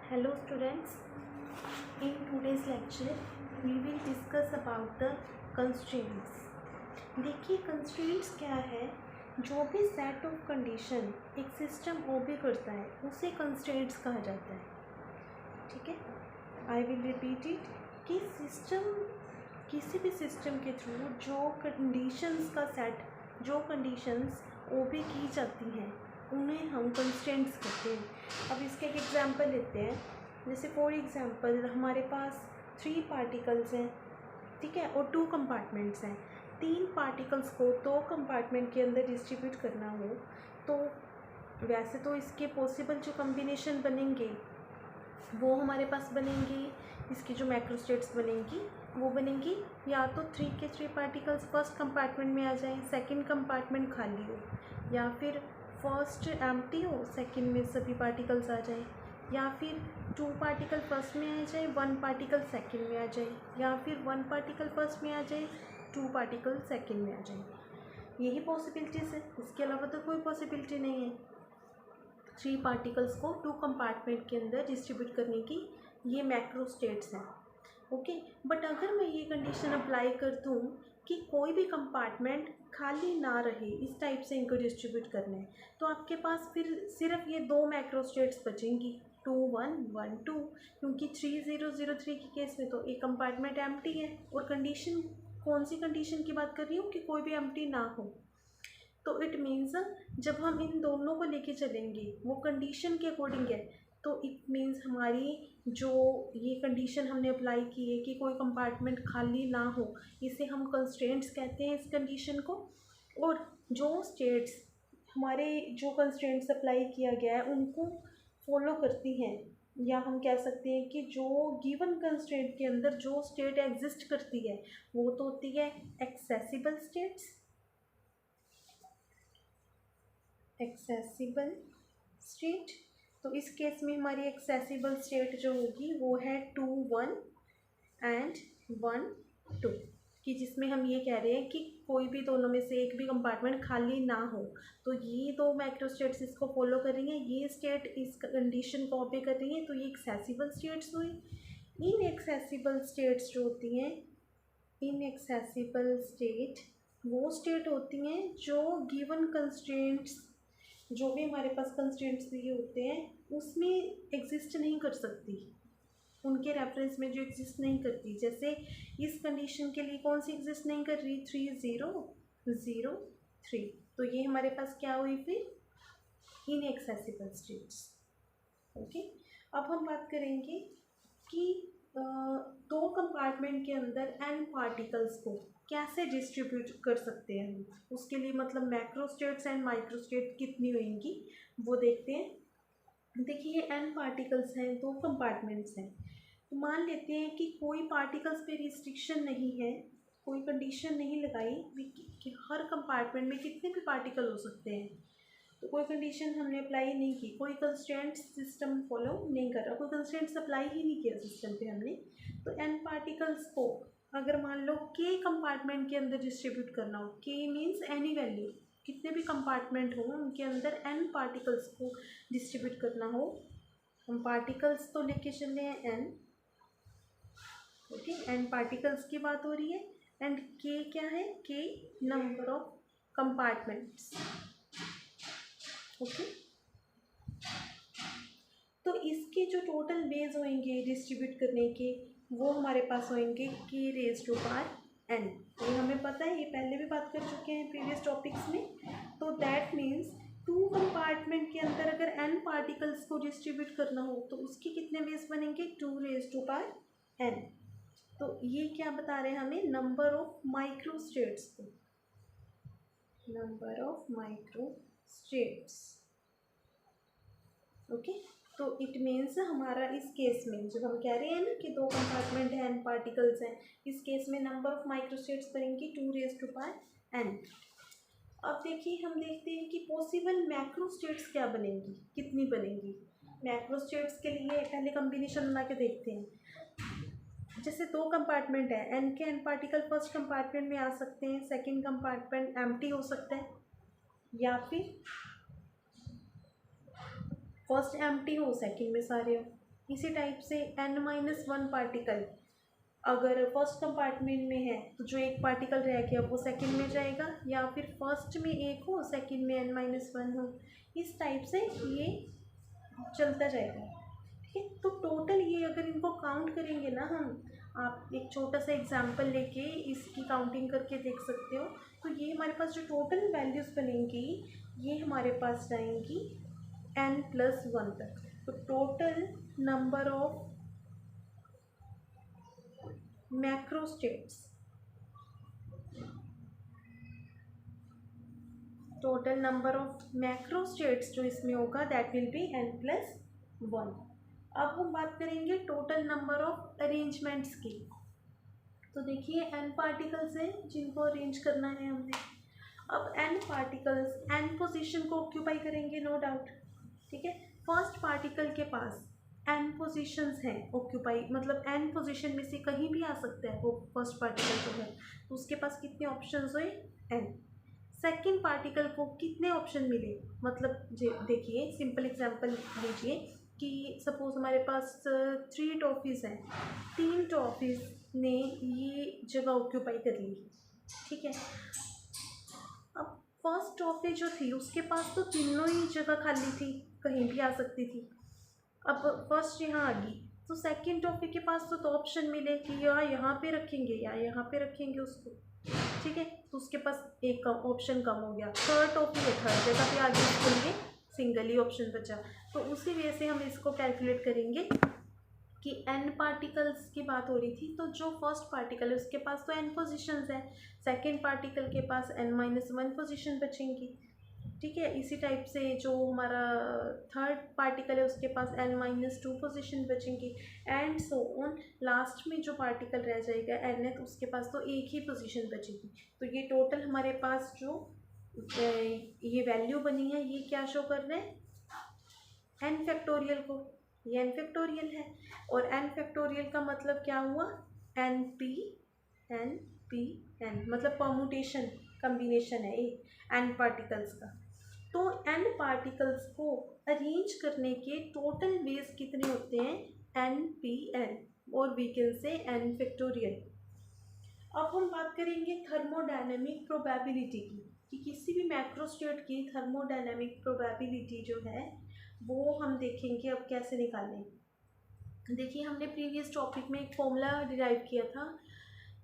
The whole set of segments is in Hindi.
Hello students, in today's lecture we will discuss about the constraints. देखिए constraints क्या है। जो भी सेट ऑफ कंडीशन एक सिस्टम ओबे करता है उसे constraints कहा जाता है। ठीक है, आई विल रिपीट इट कि सिस्टम किसी भी सिस्टम के थ्रू जो कंडीशंस का सेट, जो कंडीशंस ओबे की जाती हैं उन्हें हम कंस्ट्रेंट्स कहते हैं। अब इसके एक एग्जांपल लेते हैं। जैसे फॉर एग्जांपल हमारे पास 3 पार्टिकल्स हैं, ठीक है, और 2 कंपार्टमेंट्स हैं। 3 पार्टिकल्स को 2 कंपार्टमेंट के अंदर डिस्ट्रीब्यूट करना हो तो वैसे तो इसके पॉसिबल जो कम्बिनेशन बनेंगे वो हमारे पास बनेंगे, इसकी जो मैक्रोस्टेट्स बनेंगी वो बनेंगी या तो 3 के 3 पार्टिकल्स फर्स्ट कंपार्टमेंट में आ जाएं, सेकंड कंपार्टमेंट खाली हो, या फिर फर्स्ट एम्प्टी हो, सेकंड में सभी पार्टिकल्स आ जाएं, या फिर 2 पार्टिकल फर्स्ट में आ जाए, 1 पार्टिकल सेकंड में आ जाए, या फिर 1 पार्टिकल फर्स्ट में आ जाए, 2 पार्टिकल सेकंड में आ जाए। यही पॉसिबिलिटीज़ है, इसके अलावा तो कोई पॉसिबिलिटी नहीं है 3 पार्टिकल्स को 2 कंपार्टमेंट के अंदर डिस्ट्रीब्यूट करने की। ये मैक्रो स्टेट्स हैं। ओके, बट अगर मैं ये कंडीशन अप्लाई कर दूँ कि कोई भी कंपार्टमेंट खाली ना रहे, इस टाइप से इनको डिस्ट्रीब्यूट करना है, तो आपके पास फिर सिर्फ ये 2 मैक्रो स्टेट्स बचेंगी, 2 1 1 2, क्योंकि 3 0 0 3 के केस में तो एक कंपार्टमेंट एम्प्टी है। और कंडीशन कौन सी कंडीशन की बात कर रही हूँ कि कोई भी एम्प्टी ना हो। तो इट मीन्स जब हम इन दोनों को लेके चलेंगे वो कंडीशन के अकॉर्डिंग है, तो इट मीन्स हमारी जो ये कंडीशन हमने अप्लाई की है कि कोई कंपार्टमेंट खाली ना हो, इसे हम कंस्ट्रेंट्स कहते हैं इस कंडीशन को। और जो स्टेट्स हमारे जो कंस्ट्रेंट्स अप्लाई किया गया है उनको फॉलो करती हैं, या हम कह सकते हैं कि जो गिवन कंस्ट्रेंट के अंदर जो स्टेट एग्जिस्ट करती है वो तो होती है एक्सेसिबल स्टेट्स, एक्सेसिबल स्टेट। तो इस केस में हमारी एक्सेसिबल स्टेट जो होगी वो है 2 1 एंड 1 2, कि जिसमें हम ये कह रहे हैं कि कोई भी दोनों में से एक भी कंपार्टमेंट खाली ना हो। तो ये 2 मैक्रो स्टेट्स इसको फॉलो कर रही हैं, ये स्टेट इस कंडीशन को ओबे कर रही हैं, तो ये एक्सेसिबल स्टेट्स हुई। इनएक्सेसिबल स्टेट्स जो होती हैं, इनएक्सेसिबल स्टेट वो स्टेट होती हैं जो गिवन कंस्ट्रेंट्स, जो भी हमारे पास कंस्ट्रेंट्स दिए होते हैं उसमें एग्जिस्ट नहीं कर सकती, उनके रेफरेंस में जो एग्जिस्ट नहीं करती। जैसे इस कंडीशन के लिए कौन सी एग्जिस्ट नहीं कर रही, 3 0 0 3, तो ये हमारे पास क्या हुई फिर इनएक्सेसिबल स्टेट्स। ओके, अब हम बात करेंगे कि 2 कंपार्टमेंट के अंदर n पार्टिकल्स को कैसे डिस्ट्रीब्यूट कर सकते हैं हम, उसके लिए मतलब macro states and micro state कितनी होंगी वो देखते हैं। देखिए ये n पार्टिकल्स हैं, 2 कंपार्टमेंट्स हैं, तो मान लेते हैं कि कोई पार्टिकल्स पे रिस्ट्रिक्शन नहीं है, कोई कंडीशन नहीं लगाई कि हर कंपार्टमेंट में कितने भी पार्टिकल हो सकते हैं, तो कोई कंडीशन हमने अप्लाई नहीं की, कोई कंस्ट्रेंट सिस्टम फॉलो नहीं कर रहा, कोई कंस्ट्रेंट्स अप्लाई ही नहीं किया सिस्टम पे हमने। तो n पार्टिकल्स को अगर मान लो k कंपार्टमेंट के अंदर डिस्ट्रीब्यूट करना हो, k मीन्स एनी वैल्यू, कितने भी कंपार्टमेंट हो उनके अंदर n पार्टिकल्स को डिस्ट्रीब्यूट करना हो, हम पार्टिकल्स तो लेके चल रहे हैं n, ओके, n पार्टिकल्स की बात हो रही है, एंड k क्या है, k number of compartments. Okay, तो इसके जो टोटल वेज होंगे डिस्ट्रीब्यूट करने के वो हमारे पास होंगे k raise to power n। ये हमें पता है, ये पहले भी बात कर चुके हैं प्रीवियस टॉपिक्स में। तो दैट मीन्स 2 कंपार्टमेंट के अंदर अगर n पार्टिकल्स को डिस्ट्रीब्यूट करना हो तो उसके कितने वेज बनेंगे, 2 रेज टू पावर n। तो ये क्या बता रहे हैं हमें, नंबर ऑफ माइक्रो स्टेट्स को, number of micro states. Okay, तो इट मीन्स हमारा इस केस में जब हम कह रहे हैं ना कि 2 कंपार्टमेंट हैं, n पार्टिकल्स हैं, इस केस में नंबर ऑफ माइक्रोस्टेट्स बनेंगी 2 रेज टू पावर n। अब देखिए हम देखते हैं कि पॉसिबल मैक्रोस्टेट्स क्या बनेंगी, कितनी बनेंगी। मैक्रोस्टेट्स के लिए पहले कम्बिनेशन बना के देखते हैं। जैसे 2 कंपार्टमेंट है, n के n पार्टिकल फर्स्ट कंपार्टमेंट में आ सकते हैं, सेकेंड कंपार्टमेंट एम्प्टी हो सकता है, या फिर फर्स्ट एम्प्टी हो सेकंड में सारे हो। इसी टाइप से n-1 पार्टिकल अगर फर्स्ट कंपार्टमेंट में है तो जो एक पार्टिकल रह गया वो सेकंड में जाएगा, या फिर फर्स्ट में एक हो सेकंड में n-1 हो, इस टाइप से ये चलता जाएगा। ठीक है, तो टोटल ये अगर इनको काउंट करेंगे ना हम, आप एक छोटा सा एग्जांपल लेके इसकी काउंटिंग करके देख सकते हो। तो ये हमारे पास जो टोटल वैल्यूज़ बनेंगी ये हमारे पास जाएंगी n+1 तक। तो total number of macrostates, total number of macrostates जो इसमें होगा दैट विल बी n+1। अब हम बात करेंगे टोटल नंबर ऑफ अरेंजमेंट्स की। तो देखिए n पार्टिकल्स हैं जिनको अरेंज करना है हमने। अब n पार्टिकल्स n पोजीशन को ऑक्यूपाई करेंगे, नो डाउट। ठीक है, फर्स्ट पार्टिकल के पास n पोजीशंस हैं ऑक्यूपाई, मतलब n पोजीशन में से कहीं भी आ सकता है वो फर्स्ट पार्टिकल जो है, तो उसके पास कितने ऑप्शंस हुए, n। सेकेंड पार्टिकल को कितने ऑप्शन मिले, मतलब देखिए सिंपल एग्जांपल लीजिए कि सपोज हमारे पास 3 टॉफीज़ हैं, 3 टॉफीज़ ने ये जगह ऑक्यूपाई कर ली। ठीक है, अब फर्स्ट टॉफी जो थी उसके पास तो तीनों ही जगह खाली थी, कहीं भी आ सकती थी। अब फर्स्ट यहाँ आ गई तो सेकंड टॉफी के पास तो ऑप्शन मिले कि या यहाँ पे रखेंगे या यहाँ पे रखेंगे उसको। ठीक है, तो उसके पास एक ऑप्शन कम हो गया। थर्ड टॉपी है, थर्ड जगह पे आगे उसके लिए सिंगल ही ऑप्शन बचा। तो उसी वजह से हम इसको कैलकुलेट करेंगे कि n पार्टिकल्स की बात हो रही थी, तो जो फर्स्ट पार्टिकल है उसके पास तो n पोजीशंस है, सेकंड पार्टिकल के पास n-1 पोजीशन बचेंगी। ठीक है, इसी टाइप से जो हमारा थर्ड पार्टिकल है उसके पास n-2 पोजीशन बचेंगी, एंड सो ऑन। लास्ट में जो पार्टिकल रह जाएगा nth, उसके पास तो एक ही पोजीशन बचेगी। तो ये टोटल हमारे पास जो ये वैल्यू बनी है ये क्या शो कर रहे हैं, n फैक्टोरियल को, ये n फैक्टोरियल है। और n फैक्टोरियल का मतलब क्या हुआ, np n मतलब परमुटेशन, कम्बिनेशन है ये n पार्टिकल्स का। तो n पार्टिकल्स को अरेंज करने के टोटल वेज कितने होते हैं, npn, और we can say n factorial. अब हम बात करेंगे थर्मोडायनेमिक प्रोबेबिलिटी की, कि किसी भी मैक्रोस्टेट की थर्मोडायनेमिक प्रोबेबिलिटी जो है वो हम देखेंगे अब कैसे निकालें। देखिए हमने प्रीवियस टॉपिक में एक फॉर्मूला डिराइव किया था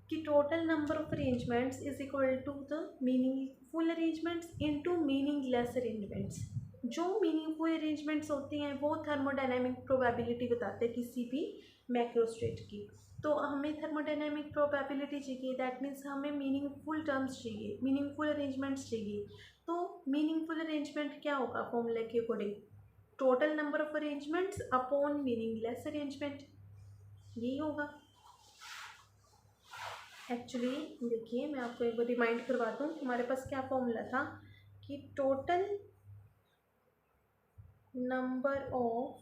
कि total number of arrangements is equal to the meaningful arrangements into meaningless arrangements. जो मीनिंगफुल अरेंजमेंट्स होती हैं वो थर्मोडायनेमिक प्रोबेबिलिटी बताते हैं किसी भी मैक्रोस्टेट की। तो हमें थर्मोडायनेमिक प्रोबेबिलिटी चाहिए, दैट मीन्स हमें मीनिंगफुल टर्म्स चाहिए, मीनिंगफुल अरेंजमेंट्स चाहिए। तो मीनिंगफुल अरेंजमेंट क्या होगा फॉर्मूला के according, total number of arrangements upon meaningless arrangement, यही होगा। एक्चुअली देखिए मैं आपको एक बार रिमाइंड करवा दूँ, हमारे पास क्या फॉर्मूला था कि total number of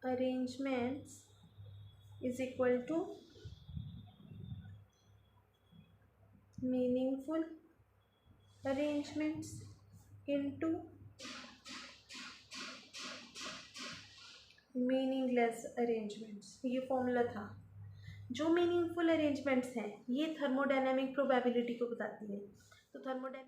arrangements is equal to meaningful arrangements into meaningless arrangements, ये फॉर्मूला था। जो मीनिंगफुल अरेंजमेंट्स हैं ये थर्मोडायनेमिक प्रोबेबिलिटी को बताती है। तो थर्मोडायनेमिक